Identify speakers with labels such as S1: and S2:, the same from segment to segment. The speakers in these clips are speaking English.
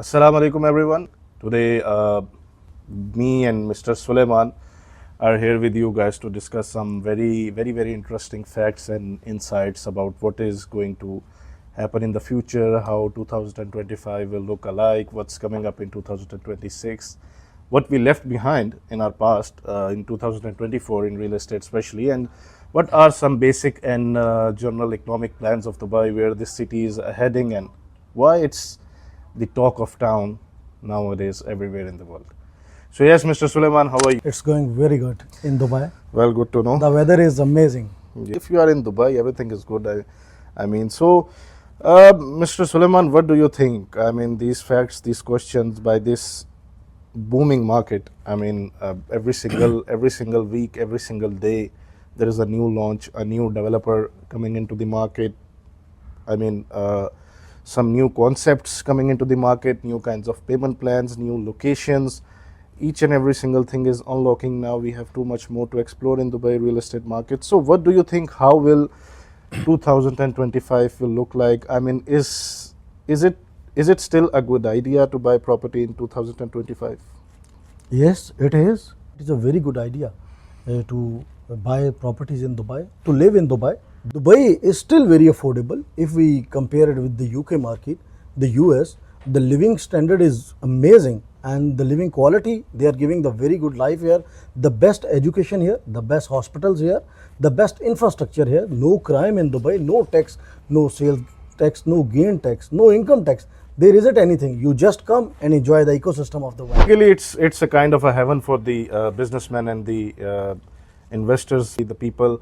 S1: Assalamu alaikum everyone. Today me and Mr. Suleiman are here with you guys to discuss some very interesting facts and insights about what is going to happen in the future, how 2025 will look alike, what's coming up in 2026, what we left behind in our past in 2024 in real estate especially, and what are some basic and general economic plans of Dubai, where this city is heading and why it's the talk of town nowadays everywhere in the world. So yes, Mr. Suleiman, how are you?
S2: It's going very good in Dubai.
S1: Well, good to know.
S2: The weather is amazing.
S1: If you are in Dubai, everything is good. I mean, so Mr. Suleiman, what do you think? I mean, these facts, these questions by this booming market. I mean, every single week, every single day, there is a new launch, a new developer coming into the market. I mean, some new concepts coming into the market, new kinds of payment plans, new locations. Each and every single thing is unlocking now. We have too much more to explore in Dubai real estate market. So what do you think, how will 2025 will look like? I mean, is it still a good idea to buy property in 2025?
S2: Yes, it is. It is a very good idea to buy properties in Dubai, to live in Dubai. Dubai is still very affordable if we compare it with the UK market, the US. The living standard is amazing, and the living quality, they are giving the very good life here, the best education here, the best hospitals here, the best infrastructure here, no crime in Dubai, no tax, no sales tax, no gain tax, no income tax. There isn't anything. You just come and enjoy the ecosystem of the world.
S1: Really, it's a kind of a heaven for the businessmen and the investors, the people.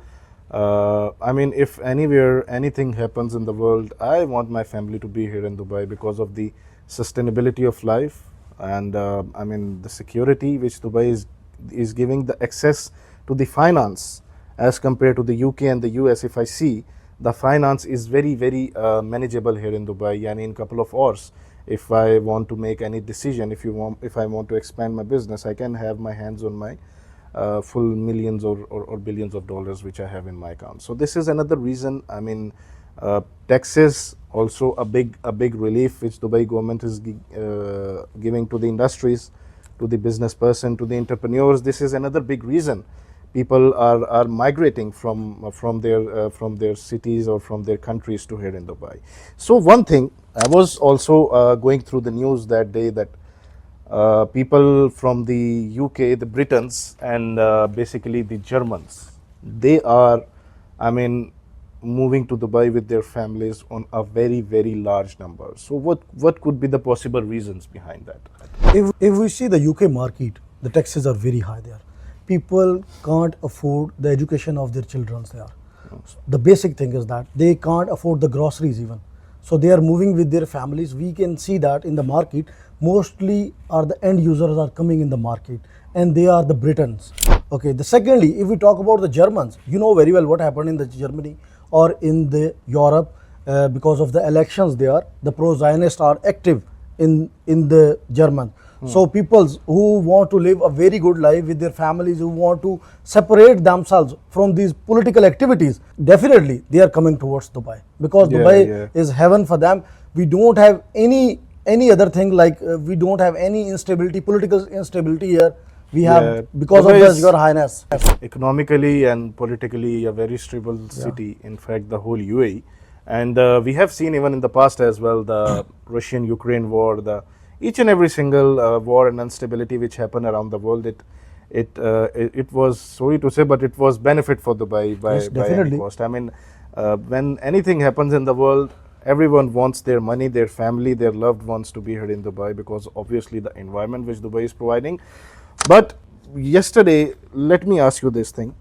S1: I mean, if anywhere anything happens in the world, I want my family to be here in Dubai because of the sustainability of life, and I mean the security which Dubai is giving, the access to the finance as compared to the UK and the US. If I see, the finance is very manageable here in Dubai, and in couple of hours, if I want to make any decision, if I want to expand my business, I can have my hands on my full millions or billions of dollars which I have in my account. So this is another reason. I mean, taxes also a big relief which Dubai government is giving to the industries, to the business person, to the entrepreneurs. This is another big reason people are migrating from their cities or from their countries to here in Dubai. So one thing, I was also going through the news that day that people from the UK, the Britons, and basically the Germans, they are, I mean, moving to Dubai with their families on a very large number. So what could be the possible reasons behind that?
S2: If we see the UK market, the taxes are very high there. People can't afford the education of their children there. The basic thing is that they can't afford the groceries even. So they are moving with their families. We can see that in the market. Mostly are the end users are coming in the market, and they are the Britons. Okay. The secondly, if we talk about the Germans, you know very well what happened in the Germany or in the Europe because of the elections there. The pro-Zionists are active in the German. So people who want to live a very good life with their families, who want to separate themselves from these political activities, definitely they are coming towards Dubai, because Dubai is heaven for them. We don't have any other thing, like we don't have any instability, political instability here. We have, because Dubai of this, Your Highness.
S1: Economically and politically a very stable city, in fact the whole UAE. And we have seen even in the past as well, the Russian-Ukraine war, the each and every single war and instability which happened around the world, it was, sorry to say, but it was benefit for Dubai by any cost. I mean, when anything happens in the world, everyone wants their money, their family, their loved ones to be here in Dubai, because obviously the environment which Dubai is providing. But yesterday, let me ask you this thing.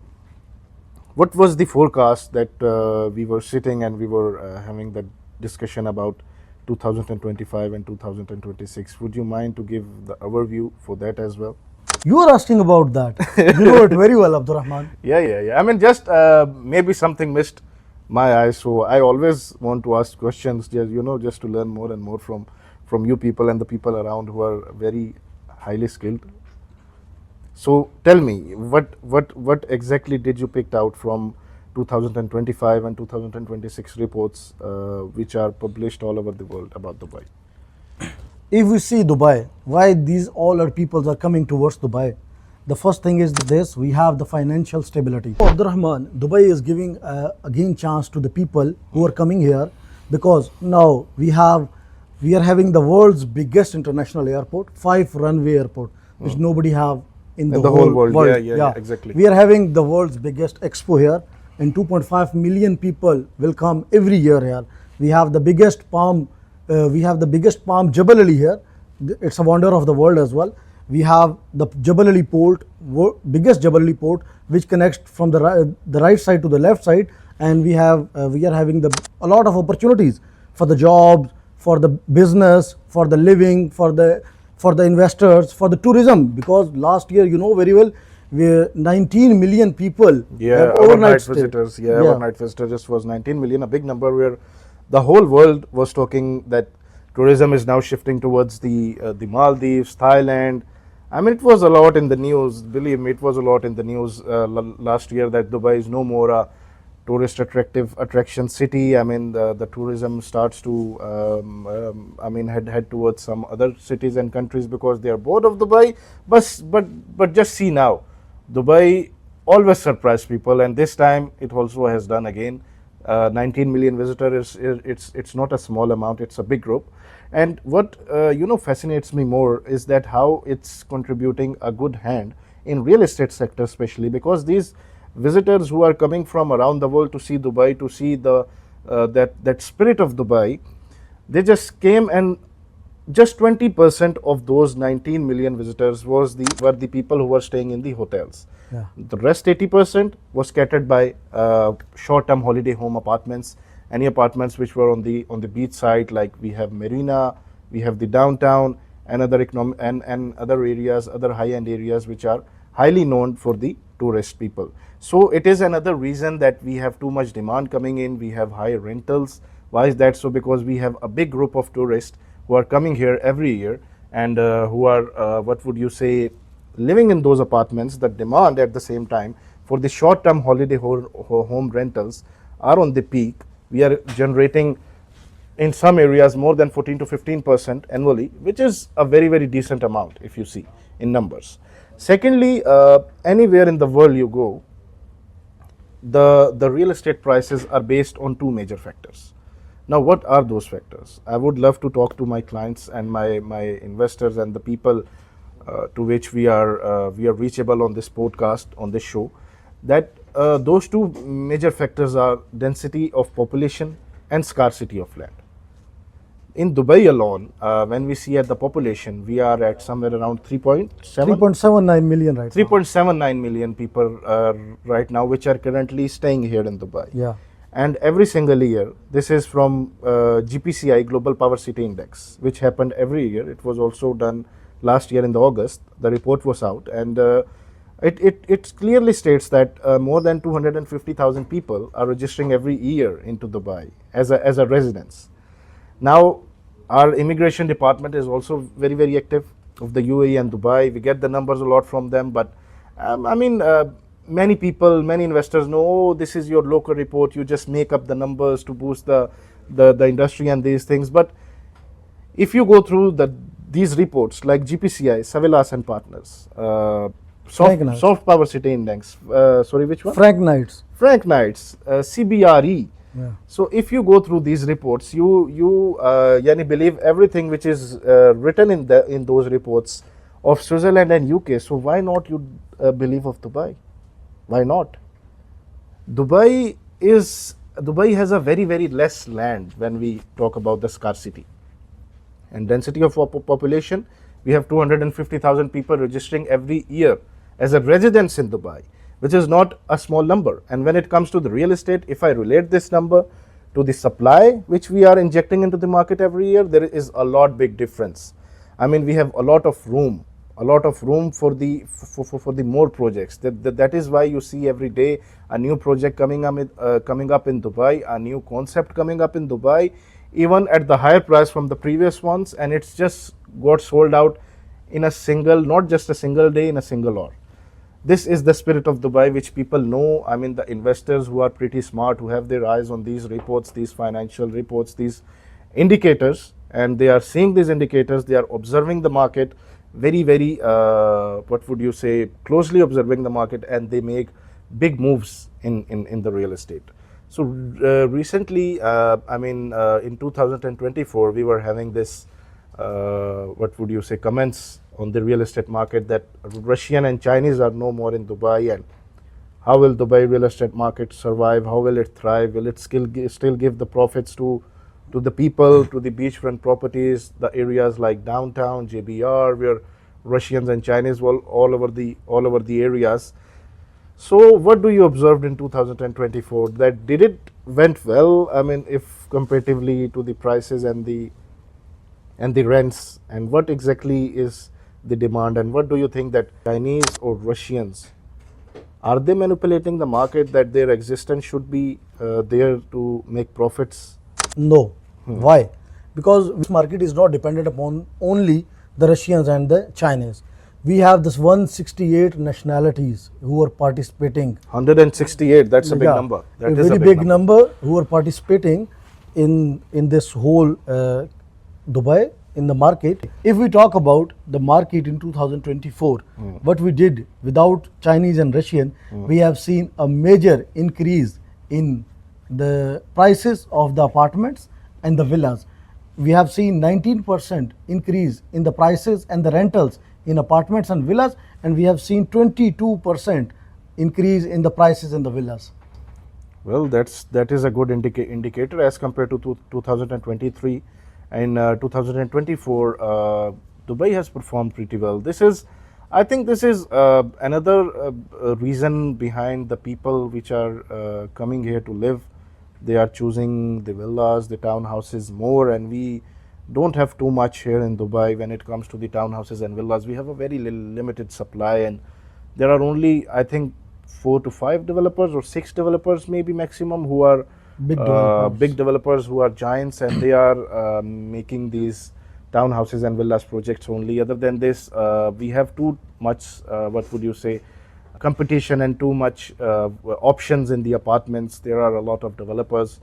S1: What was the forecast that we were sitting and we were having the discussion about 2025 and 2026? Would you mind to give the overview for that as well?
S2: You are asking about that. You know it very well, Abdul Rehman.
S1: Yeah. I mean, just maybe something missed my eyes. So I always want to ask questions, just to learn more and more from you people and the people around who are very highly skilled. So tell me, what exactly did you pick out from 2025 and 2026 reports which are published all over the world about Dubai?
S2: if we see Dubai, why these all our peoples are coming towards Dubai? The first thing is this: we have the financial stability. Abdul Rahman, Dubai is giving again chance to the people who are coming here, because now we are having the world's biggest international airport, 5 runway airport, which nobody have in the
S1: whole
S2: whole
S1: world.
S2: world.
S1: Yeah, exactly.
S2: We are having the world's biggest expo here, and 2.5 million people will come every year here. We have the biggest palm Jebel Ali here. It's a wonder of the world as well. We have the Jebel Ali port, biggest Jebel Ali port, which connects from the right side to the left side, and we are having a lot of opportunities for the jobs, for the business, for the living, for the investors, for the tourism. Because last year, you know very well, 19 million people
S1: Yeah,
S2: have
S1: overnight
S2: stay.
S1: visitors. Yeah, overnight visitors just was 19 million, a big number, where the whole world was talking that tourism is now shifting towards the Maldives, Thailand. I mean, it was a lot in the news. Believe me, it was a lot in the news last year that Dubai is no more a tourist attraction city. I mean, the tourism starts to I mean head towards some other cities and countries because they are bored of Dubai. But just see now, Dubai always surprise people, and this time it also has done again. 19 million visitors it's not a small amount, it's a big group. And what fascinates me more is that how it's contributing a good hand in real estate sector, especially because these visitors who are coming from around the world to see Dubai, to see the that spirit of Dubai, they just came, and just 20% of those 19 million visitors were the people who were staying in the hotels.
S2: Yeah.
S1: The rest 80% was scattered by short-term holiday home apartments, any apartments which were on the beach side, like we have Marina, we have the downtown, and other and other areas, other high-end areas which are highly known for the tourist people. So it is another reason that we have too much demand coming in. We have high rentals. Why is that so? Because we have a big group of tourists who are coming here every year, and who are what would you say, living in those apartments. The demand at the same time for the short-term holiday home rentals are on the peak. We are generating in some areas more than 14 to 15% annually, which is a very, very decent amount if you see in numbers. Secondly, anywhere in the world you go, the real estate prices are based on two major factors. Now, what are those factors? I would love to talk to my clients and my investors and the people to which we are reachable on this podcast, on this show, that those two major factors are density of population and scarcity of land. In Dubai alone, when we see at the population, we are at somewhere around
S2: 3.79 million right now.
S1: 3.79 million people right now, which are currently staying here in Dubai.
S2: Yeah.
S1: And every single year, this is from GPCI, Global Power City Index, which happened every year. It was also done last year in the August. The report was out, and it clearly states that more than 250,000 people are registering every year into Dubai as a residence. Now, our immigration department is also very, very active of the UAE and Dubai. We get the numbers a lot from them, but many people, many investors know, oh, this is your local report, you just make up the numbers to boost the industry and these things. But if you go through these reports like GPCI, Savilas and Partners, Soft Power City Index, sorry, which one?
S2: Frank Knights,
S1: CBRE.
S2: Yeah.
S1: So if you go through these reports, you believe everything which is written in those reports of Switzerland and UK. So why not you believe of Dubai? Why not? Dubai has a very, very less land when we talk about the scarcity and density of population. We have 250,000 people registering every year as a residence in Dubai, which is not a small number. And when it comes to the real estate, if I relate this number to the supply which we are injecting into the market every year, there is a lot big difference. I mean, we have a lot of room for the more projects. That is why you see every day a new project coming up in Dubai, a new concept coming up in Dubai, even at the higher price from the previous ones, and it's just got sold out in a single, not just a single day, in a single hour. This is the spirit of Dubai, which people know. I mean, the investors who are pretty smart, who have their eyes on these reports, these financial reports, these indicators, and they are seeing these indicators, they are observing the market very, very, what would you say, closely observing the market, and they make big moves in the real estate. So recently, in 2024, we were having this, what would you say, comments on the real estate market that Russian and Chinese are no more in Dubai, and how will Dubai real estate market survive? How will it thrive? Will it still give the profits to the people, to the beachfront properties, the areas like downtown, JBR, where Russians and Chinese were all over the areas. So what do you observed in 2024? That did it went well? I mean, if comparatively to the prices and the rents, and what exactly is the demand, and what do you think that Chinese or Russians, are they manipulating the market that their existence should be there to make profits?
S2: No. Why? Because this market is not dependent upon only the Russians and the Chinese. We have this 168 nationalities who are participating.
S1: 168, that's a big
S2: Yeah,
S1: number. That
S2: a
S1: is
S2: very big number who are participating in this whole Dubai in the market. If we talk about the market in 2024, what we did without Chinese and Russian, we have seen a major increase in the prices of the apartments and the villas. We have seen 19% increase in the prices and the rentals in apartments and villas, and we have seen 22% increase in the prices in the villas.
S1: Well, that is a good indicator as compared to 2023. In 2024, Dubai has performed pretty well. I think this is another reason behind the people which are coming here to live. They are choosing the villas, the townhouses more, and we don't have too much here in Dubai when it comes to the townhouses and villas. We have a very limited supply, and there are only, I think, 4 to 5 developers or 6 developers maybe maximum who are big developers who are giants, and they are making these townhouses and villas projects only. Other than this, we have too much, what would you say, competition and too much options in the apartments. There are a lot of developers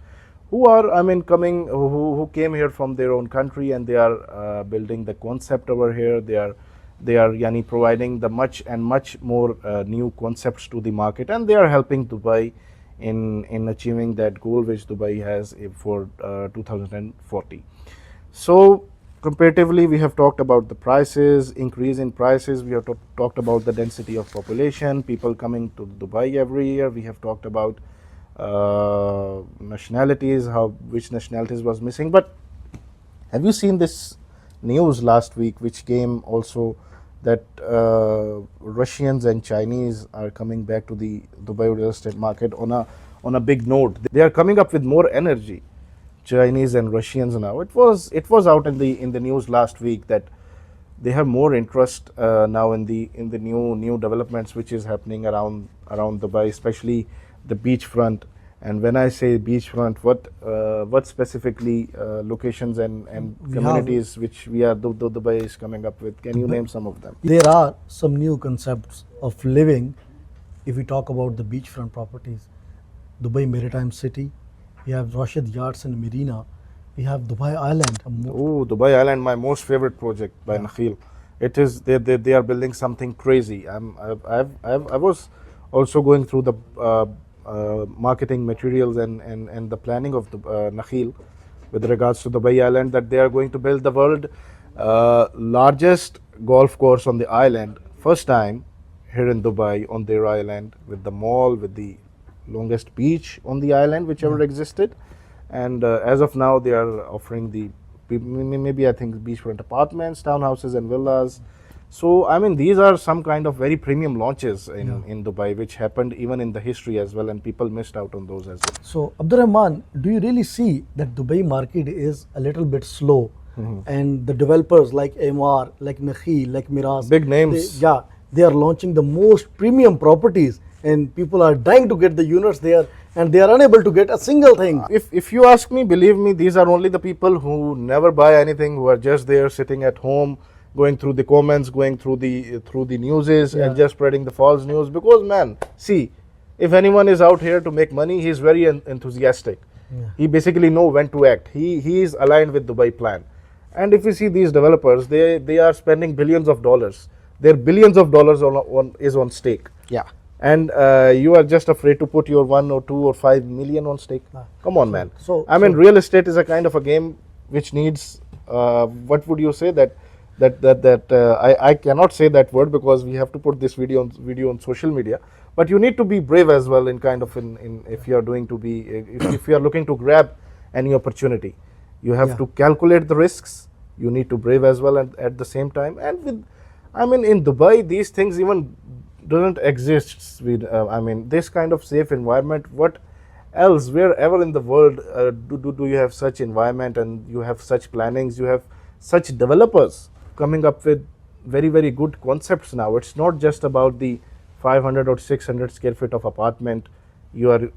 S1: who are, coming, who came here from their own country, and they are building the concept over here. They are yani providing the much more new concepts to the market, and they are helping Dubai in achieving that goal which Dubai has for 2040. So comparatively, we have talked about the prices, increase in prices. We have talked about the density of population, people coming to Dubai every year. We have talked about nationalities, which nationalities was missing. But have you seen this news last week, which came also, that Russians and Chinese are coming back to the Dubai real estate market on a big note? They are coming up with more energy, Chinese and Russians now. It was out in the news last week that they have more interest now in the new developments which is happening around Dubai, especially the beachfront. And when I say beachfront, what specifically locations and communities which Dubai is coming up with? Can you name some of them?
S2: There are some new concepts of living. If we talk about the beachfront properties, Dubai Maritime City, we have Rashid Yachts and Marina, we have Dubai Island.
S1: Oh, Dubai Island, my most favorite project by Nakheel. It is they are building something crazy. I was also going through the marketing materials and the planning of the Nakheel with regards to Dubai Island, that they are going to build the world largest golf course on the island, first time here in Dubai on their island, with the mall, with the longest beach on the island which ever existed. And as of now, they are offering maybe I think beachfront apartments, townhouses and villas. So these are some kind of very premium launches in Dubai, which happened even in the history as well, and people missed out on those as well.
S2: So Abdul Rehman, do you really see that Dubai market is a little bit slow, and the developers like Emaar, like Nakheel, like Miraz,
S1: big names,
S2: they are launching the most premium properties, and people are dying to get the units there, and they are unable to get a single thing.
S1: If you ask me, believe me, these are only the people who never buy anything, who are just there sitting at home, going through the comments, going through the newses, and just spreading the false news. Because man, see, if anyone is out here to make money, he is very enthusiastic. He basically know when to act. He is aligned with Dubai plan. And if you see these developers, they are spending billions of dollars. Their billions of dollars on stake.
S2: Yeah.
S1: And you are just afraid to put your 1 or 2 or 5 million on stake. Come on, man. I mean, real estate is a kind of a game which needs, what would you say, I cannot say that word because we have to put this video on social media. But you need to be brave as well in kind of in if you are doing to be if you are looking to grab any opportunity, you have to calculate the risks. You need to brave as well at the same time. And with, I mean, in Dubai, these things even doesn't exist. With I mean, this kind of safe environment. What else? Wherever in the world do you have such environment and you have such plannings? You have such developers coming up with very, very good concepts now. It's not just about the 500 or 600 square feet of apartment you are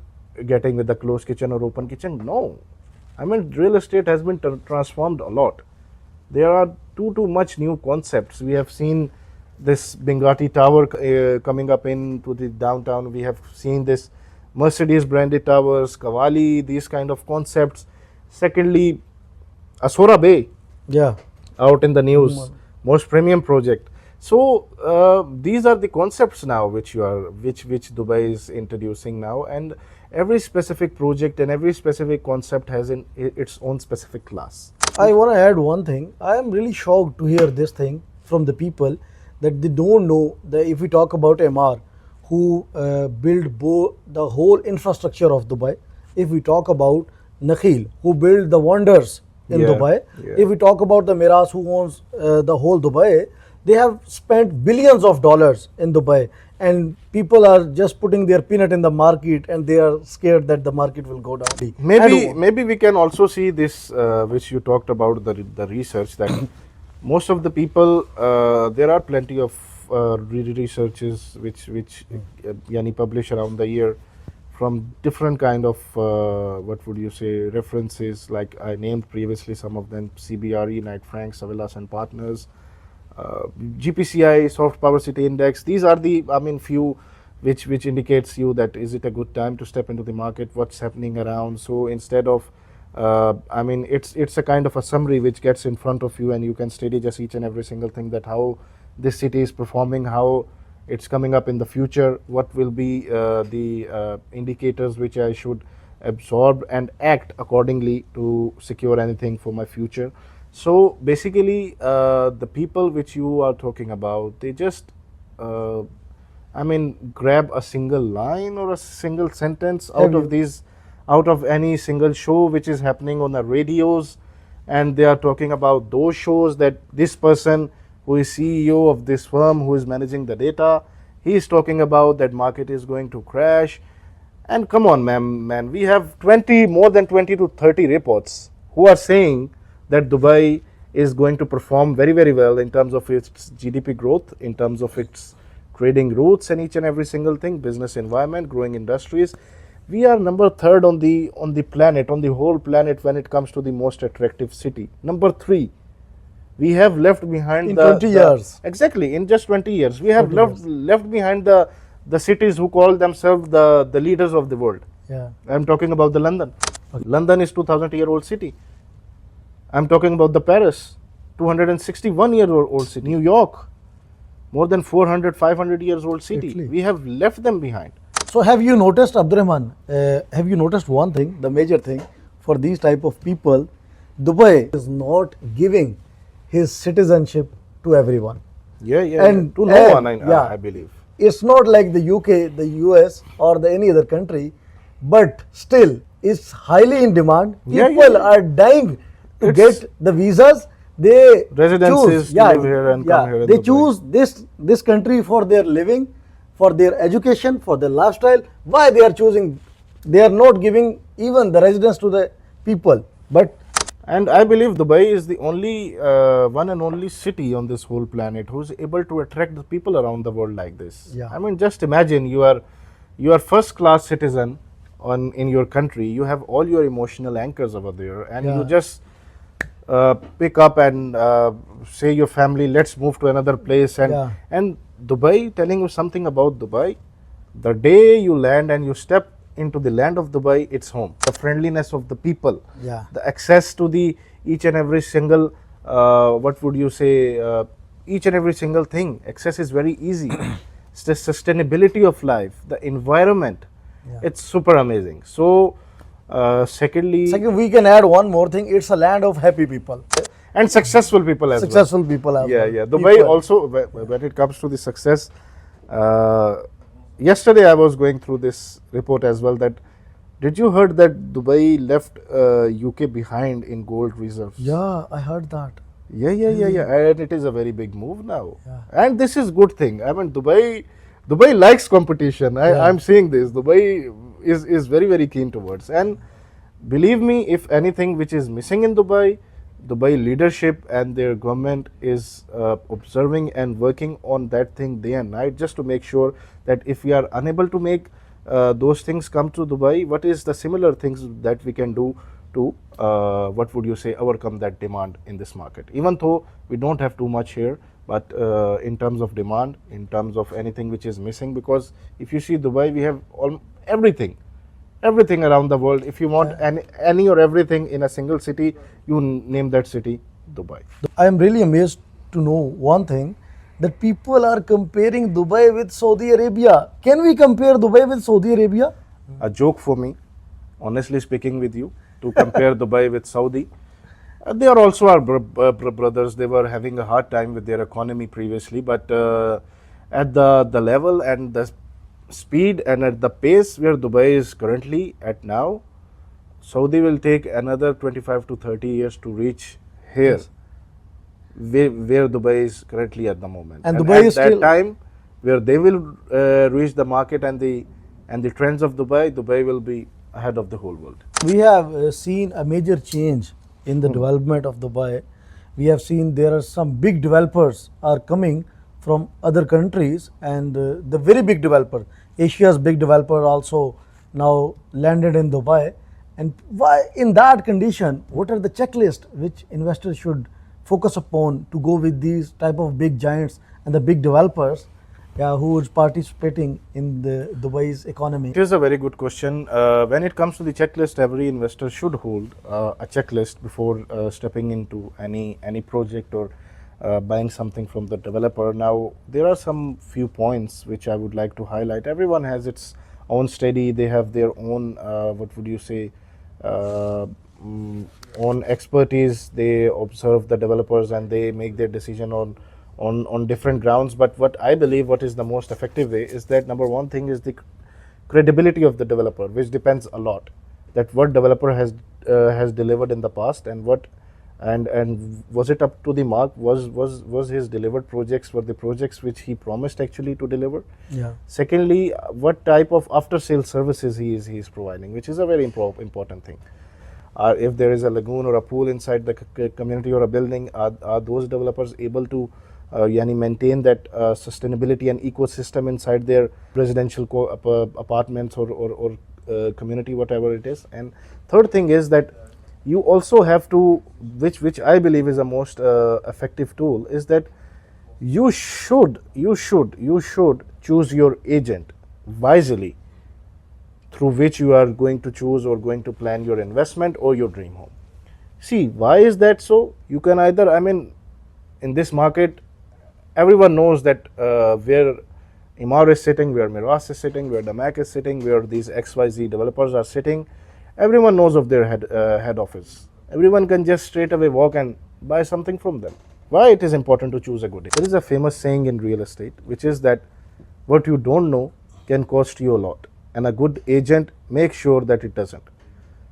S1: getting with a closed kitchen or open kitchen. No, I mean, real estate has been transformed a lot. There are too much new concepts. We have seen this Bengati Tower coming up into the downtown. We have seen this Mercedes branded towers, Kavali, these kind of concepts. Secondly, Asora Bay, out in the news, most premium project. So these are the concepts now which Dubai is introducing now, and every specific project and every specific concept has its own specific class.
S2: I want to add one thing. I am really shocked to hear this thing from the people that they don't know that if we talk about MR, who build the whole infrastructure of Dubai, if we talk about Nakhil, who build the wonders in Dubai, if we talk about the Miras, who owns the whole Dubai, they have spent billions of dollars in Dubai, and people are just putting their peanut in the market and they are scared that the market will go down.
S1: Maybe we can also see this, which you talked about, the research, that most of the people, there are plenty of researches which Yani publish around the year from different kind of, what would you say, references, like I named previously some of them: CBRE, Knight Frank, Savillas and Partners, GPCI, Soft Power City Index. These are the, I mean, few which indicates you that is it a good time to step into the market, what's happening around. So instead of, I mean, it's a kind of a summary which gets in front of you, and you can study just each and every single thing, that how this city is performing, how it's coming up in the future, what will be the indicators which I should absorb and act accordingly to secure anything for my future. So basically, the people which you are talking about, they just, I mean, grab a single line or a single sentence out of any single show which is happening on the radios, and they are talking about those shows, that this person who is CEO of this firm who is managing the data, he is talking about that market is going to crash. And come on, man, we have more than 20 to 30 reports who are saying that Dubai is going to perform very, very well in terms of its GDP growth, in terms of its trading routes and each and every single thing, business environment, growing industries. We are number 3rd on the planet, on the whole planet, when it comes to the most attractive city. Number 3. We have left behind
S2: in 20 years.
S1: Exactly, in just 20 years. We have left behind the cities who call themselves the leaders of the world. I'm talking about the London. London is 2,000-year-old city. I'm talking about the Paris, 261-year-old city. New York, more than 400, 500 years old city. Italy. We have left them behind.
S2: So have you noticed, Abdul Rehman, have you noticed one thing, the major thing for these type of people? Dubai is not giving his citizenship to everyone.
S1: And to no one, I believe.
S2: It's not like the UK, the US or any other country, but still it's highly in demand. People are dying to get the visas. They
S1: residences to live here and come here.
S2: They choose this country for their living, for their education, for their lifestyle. Why they are choosing? They are not giving even the residence to the people.
S1: And I believe Dubai is the only one and only city on this whole planet who's able to attract the people around the world like this. I mean, just imagine you are first class citizen in your country. You have all your emotional anchors over there, and you just pick up and say your family, let's move to another place. And Dubai, telling you something about Dubai, the day you land and you step into the land of Dubai, it's home. The friendliness of the people, the access to the each and every single what would you say, each and every single thing. Access is very easy. It's the sustainability of life, the environment.
S2: Yeah.
S1: It's super amazing. So, secondly,
S2: Second, we can add one more thing. It's a land of happy people,
S1: and successful people as
S2: successful people as
S1: well.
S2: well.
S1: Yeah. Dubai
S2: Equal.
S1: also, when it comes to the success, yesterday I was going through this report as well. That did you heard that Dubai left UK behind in gold reserves?
S2: Yeah, I heard that.
S1: Yeah, and it is a very big move now.
S2: Yeah.
S1: And this is good thing. I mean, Dubai likes competition.
S2: Yeah.
S1: I'm seeing this. Dubai is very keen towards. And believe me, if anything which is missing in Dubai leadership and their government is observing and working on that thing day and night, just to make sure that if we are unable to make those things come to Dubai, what is the similar things that we can do to what would you say, overcome that demand in this market. Even though we don't have too much here, but in terms of demand, in terms of anything which is missing, because if you see Dubai, we have everything around the world. If you want any or everything in a single city, you name that city, Dubai.
S2: I am really amazed to know one thing, that people are comparing Dubai with Saudi Arabia. Can we compare Dubai with Saudi Arabia?
S1: A joke for me, honestly speaking with you, to compare Dubai with Saudi. They are also our brothers. They were having a hard time with their economy previously, but at the level and the speed and at the pace where Dubai is currently at now, Saudi will take another 25 to 30 years to reach here,
S2: Yes.
S1: where Dubai is currently at the moment.
S2: And Dubai
S1: at
S2: is
S1: that
S2: still
S1: time where they will reach the market and the trends of Dubai will be ahead of the whole world.
S2: We have seen a major change in the development of Dubai. We have seen there are some big developers are coming from other countries, and the very big developer, Asia's big developer, also now landed in Dubai. And why, in that condition, what are the checklists which investors should focus upon to go with these type of big giants and the big developers, who is participating in the Dubai's economy?
S1: It is a very good question. When it comes to the checklist, every investor should hold a checklist before stepping into any project or buying something from the developer. Now, there are some few points which I would like to highlight. Everyone has its own study. They have their own, what would you say, own expertise. They observe the developers and they make their decision on different grounds. But what I believe, what is the most effective way, is that number one thing is the credibility of the developer, which depends a lot, that what developer has delivered in the past, and what and was it up to the mark, was his delivered projects were the projects which he promised actually to deliver.
S2: Yeah.
S1: Secondly, what type of after sale services he is providing, which is a very important thing. If there is a lagoon or a pool inside the community or a building, are those developers able to maintain that sustainability and ecosystem inside their residential apartments or community, whatever it is. And third thing is that you also have to, which I believe is the most effective tool, is that you should choose your agent wisely, through which you are going to choose or going to plan your investment or your dream home. See, why is that so? You can either, in this market, everyone knows that where Imar is sitting, where Miras is sitting, where Damak is sitting, where these XYZ developers are sitting, everyone knows of their head office. Everyone can just straight away walk and buy something from them. Why it is important to choose a good agent? There is a famous saying in real estate, which is that what you don't know can cost you a lot, and a good agent makes sure that it doesn't.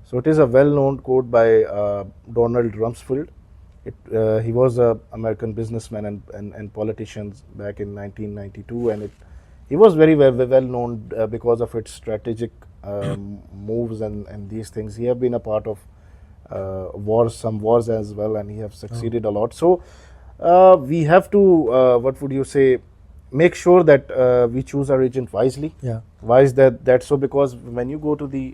S1: So it is a well-known quote by Donald Rumsfeld. He was an American businessman and politician back in 1992, and he was very well known because of its strategic moves and these things. He have been a part of some wars as well, and he have succeeded a lot. So we have to, what would you say, make sure that we choose our agent wisely.
S2: Yeah.
S1: Why is that so? Because when you go to the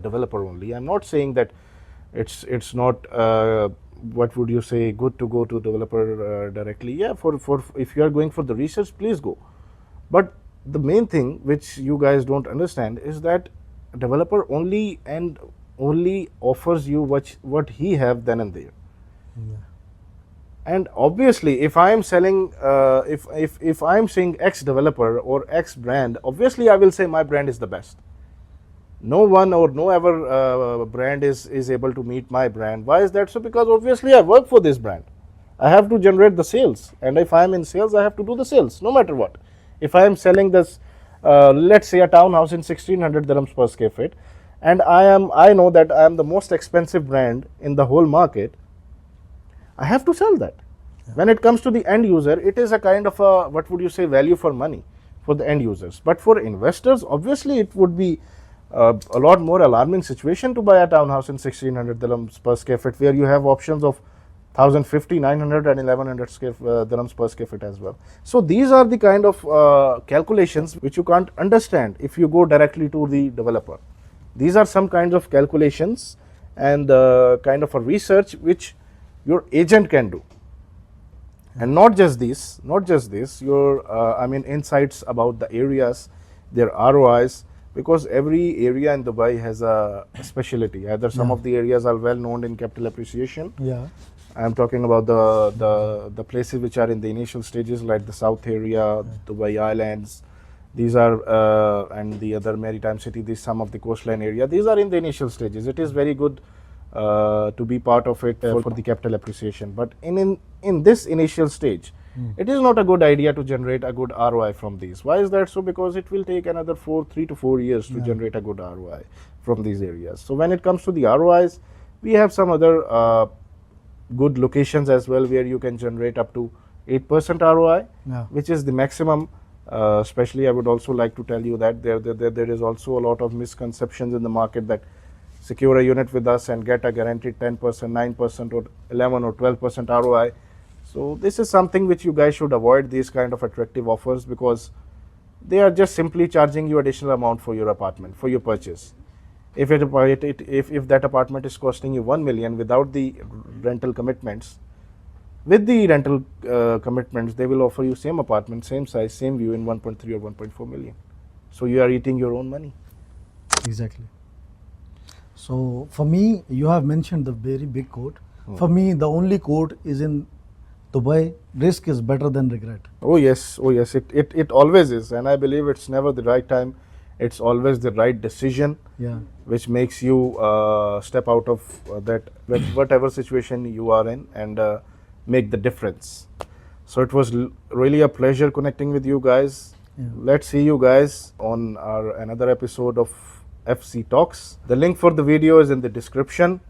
S1: developer only, I'm not saying that it's not what would you say, good to go to developer directly. Yeah, for if you are going for the research, please go. But the main thing which you guys don't understand is that developer only offers you what he have then and there.
S2: Yeah.
S1: And obviously, if I am selling, if I am saying X developer or X brand, obviously I will say my brand is the best. No one or no ever brand is able to meet my brand. Why is that so? Because obviously I work for this brand. I have to generate the sales, and if I am in sales, I have to do the sales no matter what. If I am selling this, let's say a townhouse in 1600 dirhams per square feet, and I know that I am the most expensive brand in the whole market, I have to sell that. When it comes to the end user, it is a kind of a, what would you say, value for money for the end users. But for investors, obviously it would be a lot more alarming situation to buy a townhouse in 1600 dirhams per square feet, where you have options of 1050, 900 and 1100 dirhams per square feet as well. So these are the kind of calculations which you can't understand if you go directly to the developer. These are some kinds of calculations and kind of a research which your agent can do. And not just this, your insights about the areas, their ROIs, because every area in Dubai has a specialty. Either some of the areas are well known in capital appreciation. I'm talking about the places which are in the initial stages, like the South area, Dubai Islands. These are and the other maritime city. These some of the coastline area. These are in the initial stages. It is very good to be part of it for the capital appreciation. But in this initial stage, it is not a good idea to generate a good ROI from these. Why is that so? Because it will take another 3 to 4 years to generate a good ROI from these areas. So when it comes to the ROIs, we have some other good locations as well where you can generate up to 8% ROI, which is the maximum. Especially, I would also like to tell you that there is also a lot of misconceptions in the market that secure a unit with us and get a guaranteed 10%, 9% or 11 or 12% ROI. So this is something which you guys should avoid, these kind of attractive offers, because they are just simply charging you additional amount for your apartment, for your purchase. If that apartment is costing you 1 million without the rental commitments, with the rental commitments, they will offer you same apartment, same size, same view in 1.3 or 1.4 million. So you are eating your own money.
S2: Exactly. So for me, you have mentioned the very big quote. For me, the only quote is in Dubai: risk is better than regret.
S1: Oh yes, it always is, and I believe it's never the right time. It's always the right decision, which makes you step out of that whatever situation you are in and make the difference. So it was really a pleasure connecting with you guys. Let's see you guys on our another episode of FC Talks. The link for the video is in the description.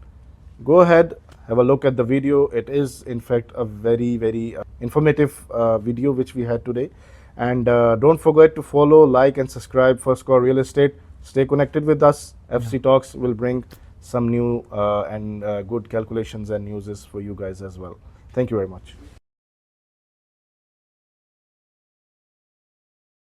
S1: Go ahead, have a look at the video. It is in fact a very informative video which we had today. And don't forget to follow, like and subscribe First Call Real Estate. Stay connected with us. FC Talks will bring some new and good calculations and news for you guys as well. Thank you very much.